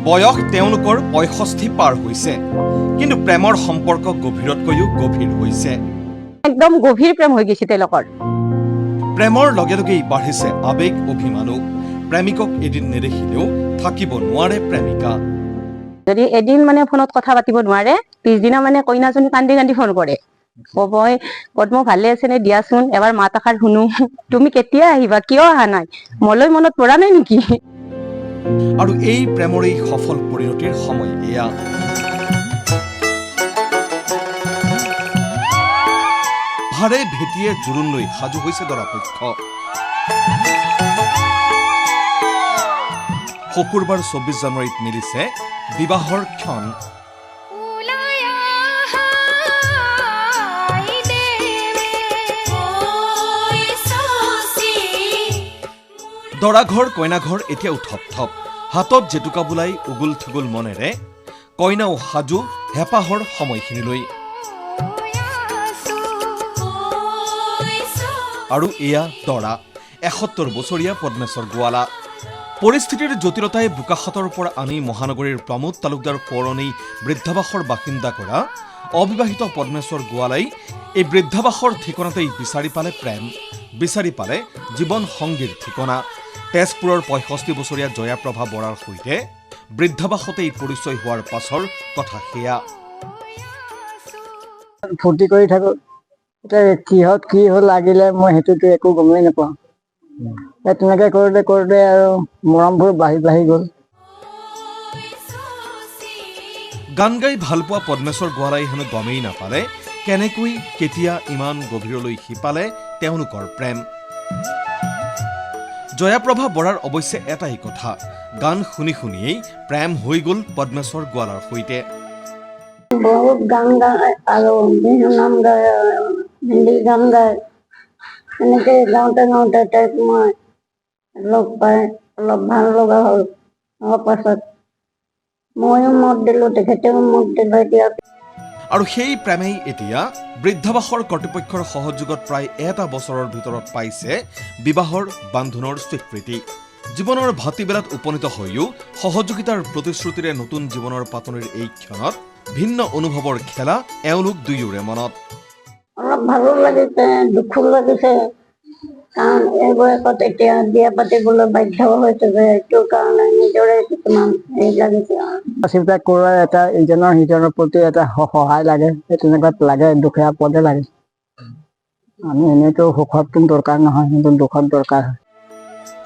বয়স তেওঁলোকৰ ৬৫ পাৰ হৈছে, কিন্তু প্ৰেমৰ সম্পৰ্ক গভীৰতকৈও গভীৰ হৈছে। একদম গভীৰ প্ৰেম হৈ গৈছে তেওঁলোকৰ। প্ৰেমৰ লগে লগেই বাঢ়িছে আৱেগ অভিমানো। প্ৰেমিকক এদিন নেদেখিলেও থাকিব নোৱাৰে প্ৰেমিকা। যদি এদিন মানে ফোনত কথা পাতিব নোৱাৰে, পিছদিনা মানে কইনাজনী কান্দি কান্দি ফোন কৰে, ক'ব পদ্ম ভালে আছে নে দিয়াচোন, এবাৰ মাত এষাৰ শুনো, তুমি কেতিয়া আহিবা, কিয় অহা নাই, মোলৈ মনত পৰা নাই নেকি? আৰু এই প্ৰেমৰ এই সফল পৰিণতিৰ সময় এয়া। ভাৰে ভেটিয়ে জোৰোণ লৈ সাজু হৈছে দৰাপক্ষ। শুকুৰবাৰ ২৪ জানুৱাৰীত মিলিছে বিবাহৰ ক্ষণ। দৰাঘৰ কইনাঘৰ এতিয়াও থপথপ, হাতত জেতুকা বোলাই উগুল থুগুল মনেৰে কইনাও সাজু হেঁপাহৰ সময়খিনিলৈ। আৰু এয়া দৰা ৭১ বছৰীয়া পদ্মেশ্বৰ গোৱালা। পৰিস্থিতিৰ জটিলতাই বোকাখাতৰ পৰা আনি মহানগৰীৰ প্ৰমোদ তালুকদাৰ সোঁৱৰণী বৃদ্ধাবাসৰ বাসিন্দা কৰা অবিবাহিত পদ্মেশ্বৰ গোৱালাই এই বৃদ্ধাবাসৰ ঠিকনাতেই বিচাৰি পালে প্ৰেম, বিচাৰি পালে জীৱন সংগীৰ ঠিকনা। তেজপুৰৰ ৬৫ বছৰীয়া জয়াপ্ৰভা বৰাৰ সৈতে বৃদ্ধাবাসতেই পৰিচয় হোৱাৰ পাছৰ কথা সেয়া। ফূৰ্তি কৰি থাকো, এতিয়া কিহত কি হ'ল লাগিলে মই সেইটোতো একো গমেই নাপাওঁ। তেনেকে কৰোঁতে কৰোঁতে আৰু মৰমবোৰ বাঢ়ি বাঢ়ি গ'ল। গান গাই ভাল পোৱা পদ্মেশ্বৰ গোৱালাই হেনো গমেই নাপালে কেনেকৈ কেতিয়া ইমান গভীৰলৈ শিপালে তেওঁলোকৰ প্ৰেম। জয়াপ্ৰভা বৰাৰ অৱশ্যে এটাই কথা, গান শুনি শুনিয়েই প্ৰেম হৈ গ'ল পদ্মেশ্বৰ গোৱালাৰ সৈতে। বহুত গান গায় আৰু বিহু নাম গায়, হিন্দী গান গায়। এনেকৈ গাওঁতে গাওঁতে তাইক মই লগ পাই অলপ ভাল লগা হ'ল। তাৰ পাছত ময়ো মত দিলোঁ, তেখেতেও মত দিলে। এতিয়া আৰু সেই প্ৰেমেই এতিয়া বৃদ্ধাবাসৰ কৰ্তৃপক্ষৰ সহযোগত প্ৰায় এটা বছৰৰ ভিতৰত পাইছে বিবাহৰ বান্ধোনৰ স্বীকৃতি। জীৱনৰ ভাটিবেলাত উপনীত হৈও সহযোগিতাৰ প্ৰতিশ্ৰুতিৰে নতুন জীৱনৰ পাতনিৰ এই ক্ষণত ভিন্ন অনুভৱৰ খেলা এওঁলোক দুয়োৰে মনত। অলপ ভালো লাগিছে, দুখো লাগিছে, কাৰণ এই বয়সত এতিয়া বিয়া পাতিবলৈ বাধ্য হৈছে যে, সেইটো কাৰণে নিজৰে কিছুমান হেৰি লাগিছে। চিন্তা কৰাৰ এটা ইজনৰ সিজনৰ প্ৰতি এটা সহায় লাগে, তেনেকুৱাত লাগে, দুখীয়া পদে লাগে। আমি এনেইতো সুখত দৰকাৰ নহয়, কিন্তু দুখত দৰকাৰ হয়।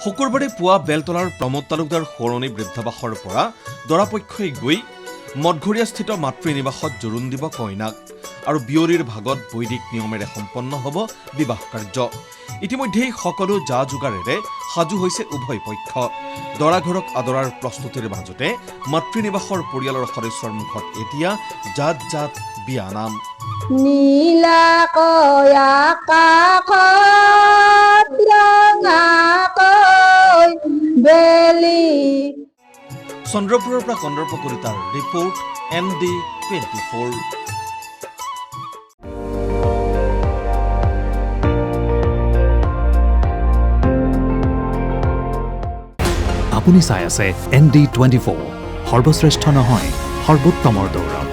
শুকুৰবাৰে পুৱা বেলতলাৰ প্ৰমোদ তালুকদাৰ সোঁৱৰণী বৃদ্ধাবাসৰ পৰা দৰাপক্ষই গৈ মঠঘৰীয়াস্থিত মাতৃ নিবাসত জোৰোণ দিব কইনাক, আৰু বিয়লিৰ ভাগত বৈদিক নিয়মেৰে সম্পন্ন হ'ব বিবাহ কাৰ্য। ইতিমধ্যেই সকলো যা যোগাৰেৰে সাজু হৈছে উভয় পক্ষ। দৰাঘৰক আদৰাৰ প্ৰস্তুতিৰ মাজতে মাতৃনিবাসৰ পৰিয়ালৰ সদস্যৰ মুখত এতিয়া জাত জাত বিয়া নাম। নীলাকৈ আকাশত ৰঙাকৈ বেলি। চন্দ্ৰপুৰৰ পৰা কন্দৰ্প কলিতাৰ ৰিপৰ্ট ND24। আপুনি চাই আছে ND24, সৰ্বশ্ৰেষ্ঠ নহয় সৰ্বোত্তমৰ দৌৰ।